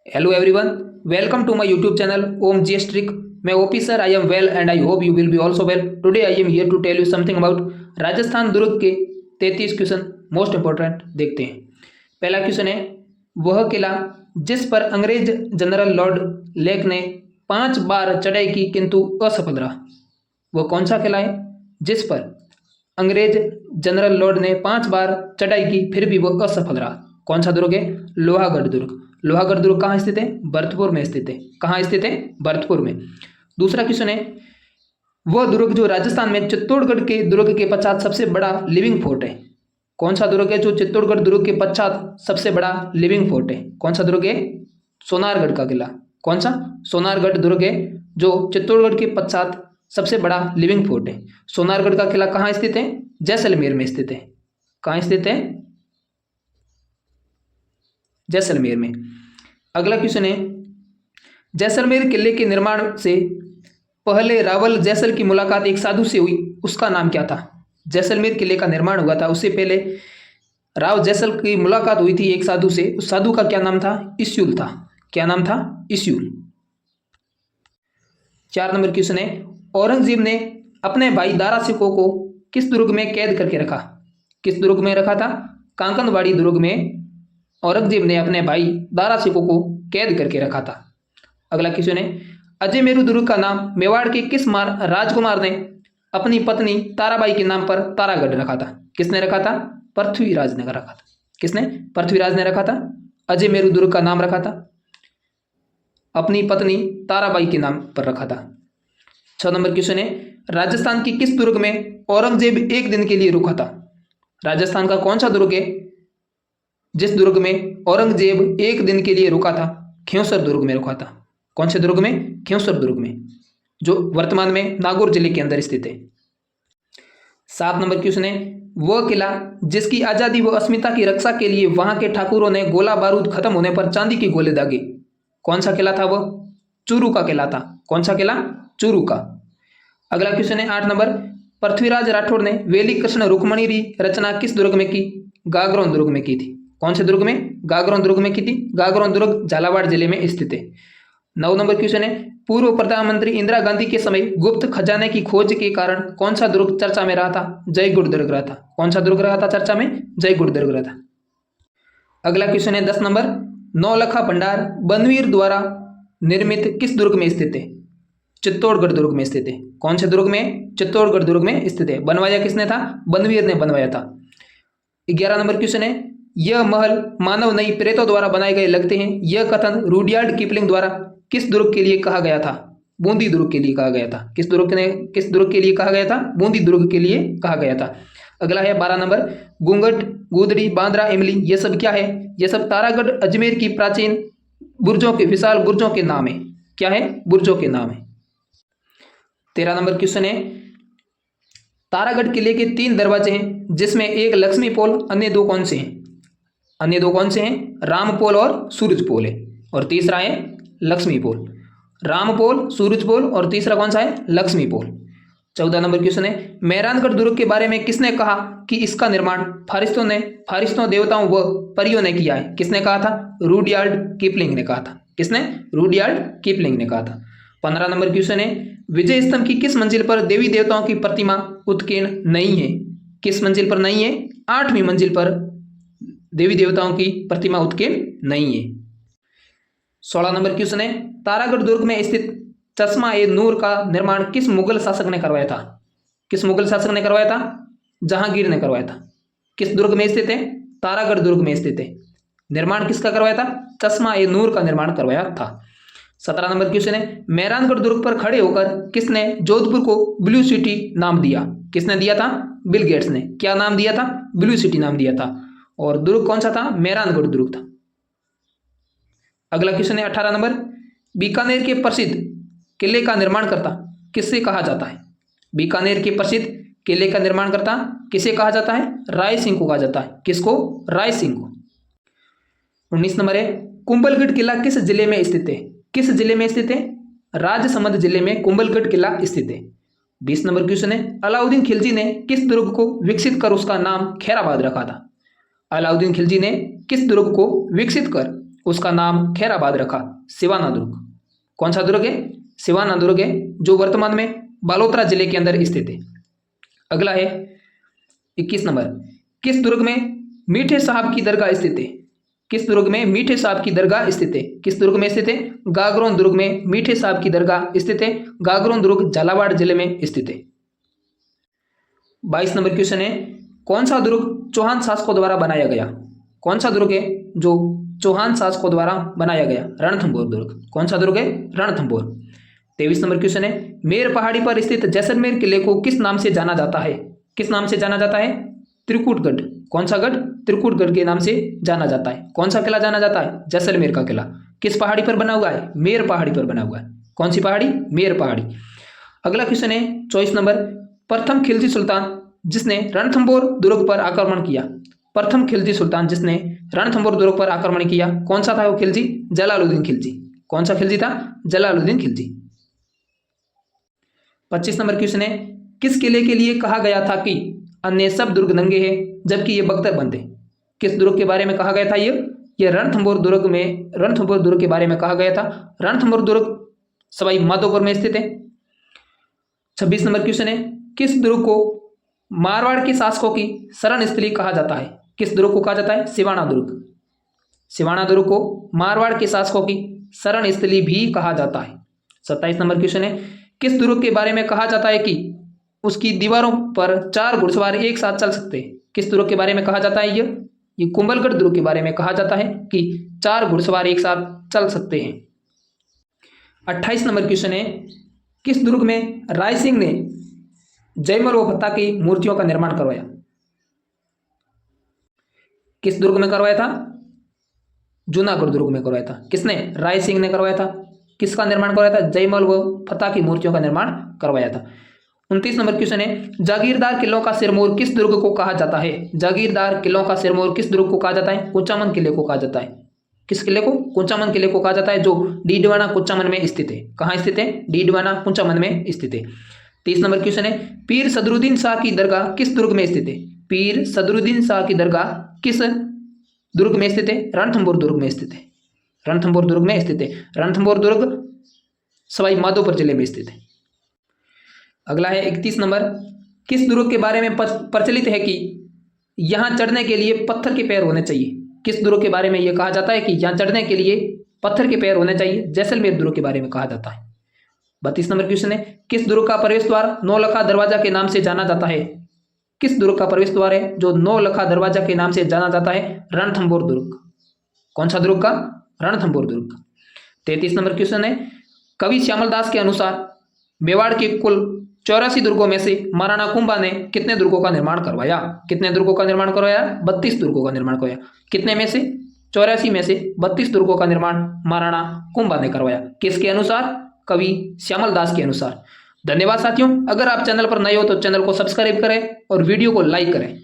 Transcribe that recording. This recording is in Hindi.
Hello everyone, welcome to my YouTube channel Om GS Trick. मैं OP sir, I am well and I hope you will be also well. Today I am here to tell you something about Rajasthan दुर्ग के 33 क्वेश्चन मोस्ट इंपॉर्टेंट देखते हैं. पहला क्वेश्चन है, वह किला जिस पर अंग्रेज जनरल लॉर्ड लेक ने 5 बार चढ़ाई की किंतु असफल रहा. वह कौन सा किला है जिस पर अंग्रेज जनरल लॉर्ड ने 5 बार चढ़ाई की फिर भी वह असफल रहा? कौन सा दुर्ग है? लोहागढ़ दुर्ग. लोहागढ़ दुर्ग कहाँ स्थित है? भरतपुर में स्थित है. कहाँ स्थित है? भरतपुर में. दूसरा क्वेश्चन है, वह दुर्ग जो राजस्थान में चित्तौड़गढ़ के दुर्ग के पश्चात सबसे बड़ा लिविंग फोर्ट है. कौन सा दुर्ग है जो चित्तौड़गढ़ दुर्ग के पश्चात सबसे बड़ा लिविंग फोर्ट है? कौन सा दुर्ग है? सोनारगढ़ का किला. कौन सा? सोनारगढ़ दुर्ग है जो चित्तौड़गढ़ के पश्चात सबसे बड़ा लिविंग फोर्ट है. सोनारगढ़ का किला कहाँ स्थित है? जैसलमेर में स्थित है. कहाँ स्थित है? जैसलमेर में. अगला क्वेश्चन है, जैसलमेर किले के निर्माण से पहले रावल जैसल की मुलाकात एक साधु से हुई, उसका नाम क्या था? जैसलमेर किले का निर्माण हुआ था, उससे पहले राव जैसल की मुलाकात हुई थी एक साधु से. उस साधु का क्या नाम था? इस्यूल था. क्या नाम था? इस्यूल. 4 नंबर क्वेश्चन है, औरंगजेब ने अपने भाई दारा सिकों को किस दुर्ग में कैद करके रखा? किस दुर्ग में रखा था? कांकनवाड़ी दुर्ग में औरंगजेब ने अपने भाई दारा सिकों को कैद करके रखा था. अगला क्वेश्चन है, अजयमेरु दुर्ग का नाम मेवाड़ के किस राजकुमार ने अपनी पत्नी ताराबाई के नाम पर तारागढ़ रखा था? किसने रखा था? पृथ्वीराज ने रखा था. किसने? पृथ्वीराज ने रखा था. अजयमेरु दुर्ग का नाम रखा था, अपनी पत्नी ताराबाई के नाम पर रखा था. 6 नंबर क्वेश्चन है, राजस्थान की किस दुर्ग में औरंगजेब एक दिन के लिए रुका था? राजस्थान का कौन सा दुर्ग है जिस दुर्ग में औरंगजेब एक दिन के लिए रुका था? खेवसर दुर्ग में रुका था. कौन से दुर्ग में? खेवसर दुर्ग में, जो वर्तमान में नागौर जिले के अंदर स्थित है. 7 नंबर क्वेश्चन है, वह किला जिसकी आजादी व अस्मिता की रक्षा के लिए वहां के ठाकुरों ने गोला बारूद खत्म होने पर चांदी के गोले दागे, कौन सा किला था? वह चूरू का किला था. कौन सा किला? चूरू का. अगला क्वेश्चन है 8 नंबर, पृथ्वीराज राठौड़ ने वेली कृष्ण रुक्मणी की रचना किस दुर्ग में की? गागरोन दुर्ग में की थी. कौन से दुर्ग में? गागरोन दुर्ग में की थी. गागरोन दुर्ग झालावाड़ जिले में स्थित है. 9 नंबर क्वेश्चन है, पूर्व प्रधानमंत्री इंदिरा गांधी के समय गुप्त खजाने की खोज के कारण कौन सा दुर्ग चर्चा में रहा था? जयगढ़ दुर्ग रहा था. कौन सा दुर्ग रहा था चर्चा में? जयगढ़ दुर्ग रहा था. अगला क्वेश्चन है 10 नंबर, नौलखा भंडार बनवीर द्वारा निर्मित किस दुर्ग में स्थित है? चित्तौड़गढ़ दुर्ग में स्थित है. कौन से दुर्ग में? चित्तौड़गढ़ दुर्ग में स्थित है. बनवाया किसने था? बनवीर ने बनवाया था. 11 नंबर क्वेश्चन है, यह महल मानव नहीं प्रेतों द्वारा बनाए गए लगते हैं, यह कथन रुडयार्ड किपलिंग द्वारा किस दुर्ग के लिए कहा गया था? बूंदी दुर्ग के लिए कहा गया था. किस दुर्ग के लिए कहा गया था? बूंदी दुर्ग के लिए कहा गया था. अगला है 12 नंबर, घूंघट, गुदड़ी, बांद्रा, इमली, ये सब क्या है? ये सब तारागढ़ अजमेर की प्राचीन बुर्जों के, विशाल बुर्जों के नाम है. क्या है? बुर्जों के नाम है. 13 नंबर क्वेश्चन है, तारागढ़ किले के 3 दरवाजे हैं जिसमें एक लक्ष्मी पोल, अन्य 2 कौन से हैं? अन्य 2 कौन से हैं? राम पोल और सूरज पोल है. और तीसरा है लक्ष्मी पोल. राम पोल, सूरज पोल और तीसरा कौन सा है? लक्ष्मी पोल. 14 नंबर क्वेश्चन है, मेहरानगढ़ दुर्ग के बारे में किसने कहा कि इसका निर्माण फारिस्तों देवताओं व परियों ने किया है? किसने कहा था? रुडयार्ड किपलिंग ने कहा था. किसने? रुडयार्ड किपलिंग ने कहा था. 15 नंबर क्वेश्चन है, विजय स्तंभ की किस मंजिल पर देवी देवताओं की प्रतिमा उत्कीर्ण नहीं है? किस मंजिल पर नहीं है? 8वीं मंजिल पर देवी देवताओं की प्रतिमा उत्कीर्ण नहीं है. 16 नंबर क्वेश्चन है, तारागढ़ दुर्ग में स्थित चश्मा ए नूर का निर्माण किस मुगल शासक ने करवाया था? किस मुगल शासक ने करवाया था? जहांगीर ने करवाया था. किस दुर्ग में स्थित है? तारागढ़ दुर्ग में स्थित है. निर्माण किसका करवाया था? चश्मा ए नूर का निर्माण करवाया था. 17 नंबर क्वेश्चन है, मेहरानगढ़ दुर्ग पर खड़े होकर किसने जोधपुर को ब्लू सिटी नाम दिया? किसने दिया था? बिल गेट्स ने. क्या नाम दिया था? ब्लू सिटी नाम दिया था. और दुर्ग कौन सा था? मेहरानगढ़ दुर्ग था. अगला क्वेश्चन है 18 नंबर, बीकानेर के प्रसिद्ध किले का निर्माणकर्ता किससे कहा जाता है? बीकानेर के प्रसिद्ध किले का निर्माणकर्ता किसे कहा जाता है? राय सिंह को कहा जाता है. किसको? राय सिंह को. 19 नंबर है, कुंभलगढ़ किला किस जिले में स्थित है? किस जिले में स्थित है? राजसमंद जिले में कुंभलगढ़ किला स्थित है. 20 नंबर क्वेश्चन है, अलाउद्दीन खिलजी ने किस दुर्ग को विकसित कर उसका नाम खैराबाद रखा था? अलाउद्दीन खिलजी ने किस दुर्ग को विकसित कर उसका नाम खैराबाद रखा? सिवाना दुर्ग। कौन सा दुर्ग है? सिवाना दुर्ग है, जो वर्तमान में बालोतरा जिले के अंदर स्थित है। अगला है 21 नंबर, किस दुर्ग में मीठे साहब की दरगाह स्थित है? किस दुर्ग में मीठे साहब की दरगाह स्थित है? किस दुर्ग में स्थित है? गागरोन दुर्ग में मीठे साहब की दरगाह स्थित है। गागरोन दुर्ग झालावाड़ जिले में स्थित है। 22 नंबर क्वेश्चन है, कौन सा दुर्ग चौहान शासकों द्वारा बनाया गया? कौन सा दुर्ग है जो चौहान शासकों द्वारा बनाया गया? रणथंभौर दुर्ग। कौन सा दुर्ग है? रणथंभौर। 23 नंबर क्वेश्चन है, मेर पहाड़ी पर स्थित जैसलमेर किले को किस नाम से जाना जाता है? किस नाम से जाना जाता है? त्रिकुटगढ़। कौन सा गढ़? त्रिकुटगढ़ के नाम से जाना जाता है। कौन सा किला जाना जाता है? जैसलमेर का किला। किस पहाड़ी पर बना हुआ है? मेर पहाड़ी पर बना हुआ है। कौन सी पहाड़ी? मेर पहाड़ी। अगला क्वेश्चन है 24 नंबर, प्रथम खिलजी सुल्तान जिसने रणथंभौर दुर्ग पर आक्रमण किया? प्रथम खिलजी सुल्तान जिसने रणथंभौर दुर्ग पर आक्रमण किया, कौन सा था वो खिलजी? जलालुद्दीन खिलजी। कौन सा खिलजी था? जलालुद्दीन खिलजी। 25 नंबर क्वेश्चन है, किस किले के लिए कहा गया था कि अन्य सब दुर्ग नंगे हैं जबकि ये बख्तर बंद है? किस दुर्ग के बारे में कहा गया था? ये रणथंभौर दुर्ग में, रणथंभौर दुर्ग के बारे में कहा गया था। रणथंभौर दुर्ग सवाई माधोपुर में स्थित है। 26 नंबर क्वेश्चन है, किस दुर्ग को मारवाड़ के शासकों की शरण स्थली कहा जाता है? किस दुर्ग को कहा जाता है? सिवाना दुर्ग। सिवाना दुर्ग को मारवाड़ के शासकों की शरण स्थली भी कहा जाता है। 27 नंबर क्वेश्चन है, किस दुर्ग के बारे में कहा जाता है कि उसकी दीवारों पर 4 घुड़सवार एक साथ चल सकते हैं? किस दुर्ग के बारे में कहा जाता है? ये कुंभलगढ़ दुर्ग के बारे में कहा जाता है कि 4 घुड़सवार एक साथ चल सकते हैं। 28 नंबर क्वेश्चन है, किस दुर्ग में राय सिंह ने जयमल व फत्ता की मूर्तियों का निर्माण करवाया? किस दुर्ग में करवाया था? जूनागढ़ दुर्ग में करवाया था। किसने? राय सिंह ने करवाया था। किसका निर्माण करवाया था? जयमल व फत्ता की मूर्तियों का निर्माण करवाया था। 29 नंबर क्वेश्चन है, जागीरदार किलों का सिरमौर किस दुर्ग को कहा जाता है? जागीरदार किलों का सिरमौर किस दुर्ग को कहा जाता है? कुचामन किले को कहा जाता है। किस किले को? कुचामन किले को कहा जाता है, जो डीडवाना कुचामन में स्थित है। कहाँ स्थित है? डीडवाना कुचामन में स्थित है। 30 नंबर क्वेश्चन है, पीर सदरुद्दीन शाह की दरगाह किस दुर्ग में स्थित है? पीर सदरुद्दीन शाह की दरगाह किस दुर्ग में स्थित है? रणथंभौर दुर्ग में स्थित है। रणथंभौर दुर्ग में स्थित है। रणथंभौर दुर्ग सवाई माधोपुर जिले में स्थित है। अगला है 31 नंबर, किस दुर्ग के बारे में प्रचलित है कि यहां चढ़ने के लिए पत्थर के पैर होने चाहिए? किस दुर्ग के बारे में यह कहा जाता है कि यहां चढ़ने के लिए पत्थर के पैर होने चाहिए? जैसलमेर दुर्ग के बारे में कहा जाता है। 32 नंबर क्वेश्चन है, किस दुर्ग का प्रवेश द्वार नौलखा दरवाजा के नाम से जाना जाता है? किस दुर्ग का प्रवेश द्वार है जो नौलखा दरवाजा के नाम से जाना जाता है? रणथंभौर दुर्ग। कौन सा दुर्ग का? रणथंभौर दुर्ग। 33 नंबर क्वेश्चन है, कवि श्यामल दास के अनुसार मेवाड़ के कुल 84 दुर्गों में से महाराणा कुंभा ने कितने दुर्गों का निर्माण करवाया? कितने दुर्गों का निर्माण करवाया? 32 दुर्गों का निर्माण करवाया। कितने में से? 84 में से 32 दुर्गों का निर्माण महाराणा कुंभा ने करवाया। किसके अनुसार? कवि श्यामल दास के अनुसार। धन्यवाद साथियों, अगर आप चैनल पर नए हो तो चैनल को सब्सक्राइब करें और वीडियो को लाइक करें।